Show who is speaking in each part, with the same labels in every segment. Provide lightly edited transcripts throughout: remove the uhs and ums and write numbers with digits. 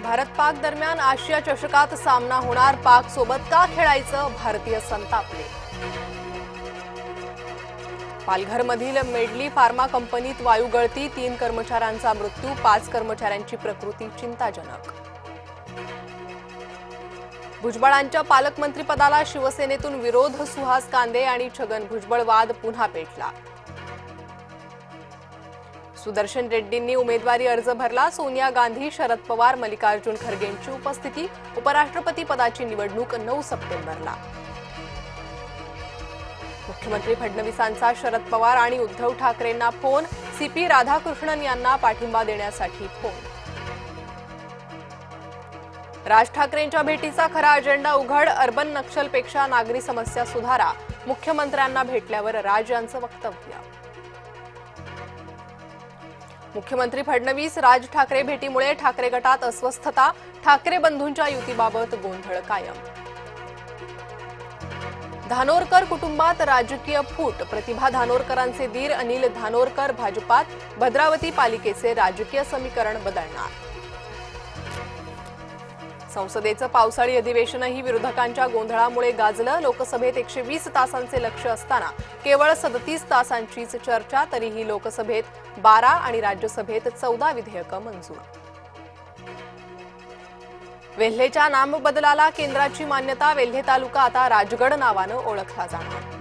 Speaker 1: भारत-पाक दरम्यान आशिया चषकात सामना होणार, पाक सोबत का खेळायचं, भारतीय संतापले। पालघरमधील मेडली फार्मा कंपनीत वायू गळती, 3 कर्मचाऱ्यांचा मृत्यू, 5 कर्मचाऱ्यांची प्रकृती चिंताजनक। भुजबळांच्या पालकमंत्रीपदाला शिवसेनेतून विरोध, सुहास कांदे आणि छगन भुजबळ वाद पुन्हा पेटला। सुदर्शन रेड्डींनी उमेदवारी अर्ज भरला, सोनिया गांधी, शरद पवार, मल्लिकार्जुन खरगेंची उपस्थिती, उपराष्ट्रपती पदाची निवडणूक 9 सप्टेंबरला। मुख्यमंत्री फडणवीसांचा शरद पवार आणि उद्धव ठाकरेंना फोन, सीपी राधाकृष्णन यांना पाठिंबा देण्यासाठी फोन। राज ठाकरेंच्या भेटीचा खरा अजेंडा उघड, अर्बन नक्षलपेक्षा नागरी समस्या सुधारा, मुख्यमंत्र्यांना भेटल्यावर राज यांचं वक्तव्य। मुख्यमंत्री फडणवीस राज ठाकरे भेटीमुळे ठाकरे गटात अस्वस्थता, ठाकरे बंधूंच्या युतीबाबत गोंधळ कायम। धानोरकर कुटुंबात राजकीय फूट, प्रतिभा धानोरकरांचे दीर अनिल धानोरकर भाजपात, भद्रावती पालिकेचे राजकीय समीकरण बदलणार। संसदेचं पावसाळी अधिवेशनही विरोधकांच्या गोंधळामुळे गाजलं, लोकसभेत 120 तासांचे लक्ष असताना केवळ 37 तासांचीच चर्चा, तरीही लोकसभेत 12 आणि राज्यसभेत 14 विधेयकं मंजूर। वेल्हेच्या नामबदलाला केंद्राची मान्यता, वेल्हे तालुका आता राजगड नावानं ओळखला जाणार।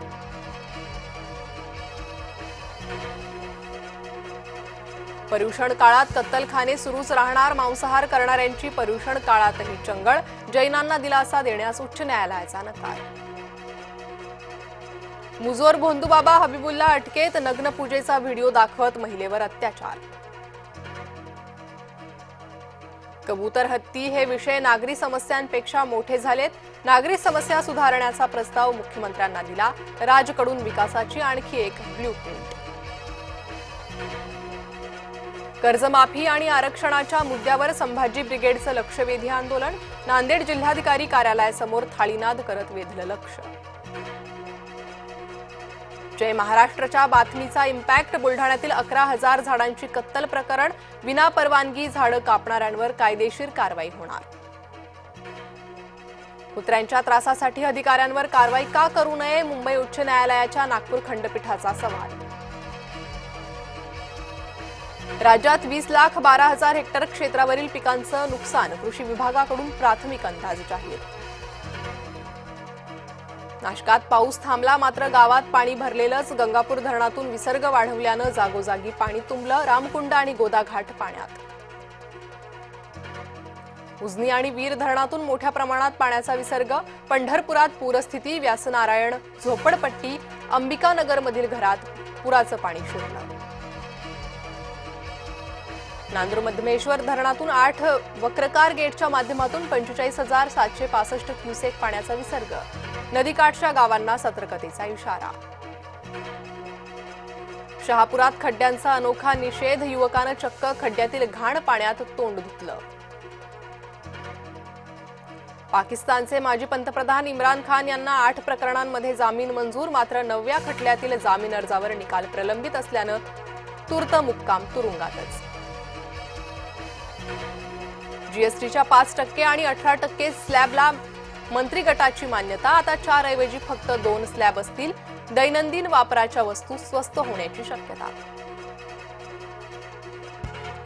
Speaker 1: पर्युषण काळात कत्तलखाने सुरूच राहणार, मांसाहार करणाऱ्यांची पर्युषण काळातही चंगळ, जैनांना दिलासा देण्यास उच्च न्यायालयाचा नकार। मुजोर भोंदूबाबा हबीबुल्ला अटकेत, नग्न पूजेचा व्हिडिओ दाखवत महिलेवर अत्याचार। कबूतर हत्ती हे विषय नागरी समस्यांपेक्षा मोठे झालेत, नागरी समस्या सुधारण्याचा प्रस्ताव मुख्यमंत्र्यांना दिला, राजकडून विकासाची आणखी एक ब्ल्यूप्रिंट। कर्जमाफी आणि आरक्षणाच्या मुद्द्यावर संभाजी ब्रिगेडचं लक्षवेधी आंदोलन, नांदेड जिल्हाधिकारी कार्यालयासमोर थाळीनाद करत वेधलं लक्ष। जय महाराष्ट्रच्या बातमीचा इम्पॅक्ट, बुलढाण्यातील 11,000 झाडांची कत्तल प्रकरण, विनापरवानगी झाडं कापणाऱ्यांवर कायदेशीर कारवाई होणार। कुत्र्यांच्या त्रासासाठी अधिकाऱ्यांवर कारवाई का करू नये, मुंबई उच्च न्यायालयाच्या नागपूर खंडपीठाचा सवाल। राज्यात 20,12,000 हेक्टर क्षेत्रावरील पिकांचं नुकसान, कृषी विभागाकडून प्राथमिक अंदाज जाहीर। नाशकात पाऊस थांबला, मात्र गावात पाणी भरलेलंच, गंगापूर धरणातून विसर्ग वाढवल्यानं जागोजागी पाणी तुंबलं, रामकुंड आणि गोदाघाट पाण्यात। उजनी आणि वीर धरणातून मोठ्या प्रमाणात पाण्याचा विसर्ग, पंढरपुरात पूरस्थिती, व्यासनारायण झोपडपट्टी, अंबिकानगरमधील घरात पुराचं पाणी शिरलं। नांदूर मध्यमेश्वर धरणातून 8 वक्रकार गेटच्या माध्यमातून 45,765 क्युसेक पाण्याचा विसर्ग, नदीकाठच्या गावांना सतर्कतेचा इशारा। शहापुरात खड्ड्यांचा अनोखा निषेध, युवकानं चक्क खड्ड्यातील घाण पाण्यात तोंड धुतलं। पाकिस्तानचे माजी पंतप्रधान इम्रान खान यांना 8 प्रकरणांमध्ये जामीन मंजूर, मात्र 9व्या खटल्यातील जामीन अर्जावर निकाल प्रलंबित असल्यानं तूर्त मुक्काम तुरुंगातच। जीएसटीच्या 5% आणि 18% स्लॅबला मंत्री गटाची मान्यता, आता 4 ऐवजी फक्त 2 स्लॅब असतील, दैनंदिन वापराच्या वस्तू स्वस्त होण्याची शक्यता।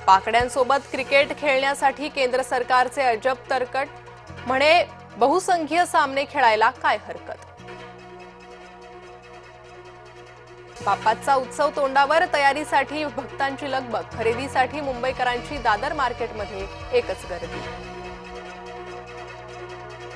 Speaker 1: पाकड्यांसोबत क्रिकेट खेळण्यासाठी केंद्र सरकारचे अजब तरकट, म्हणे बहुसंख्य सामने खेळायला काय हरकत। बाप्पाचा उत्सव तोंडावर, तयारीसाठी भक्तांची लगबग, खरेदीसाठी मुंबईकरांची दादर मार्केटमध्ये एकच गर्दी।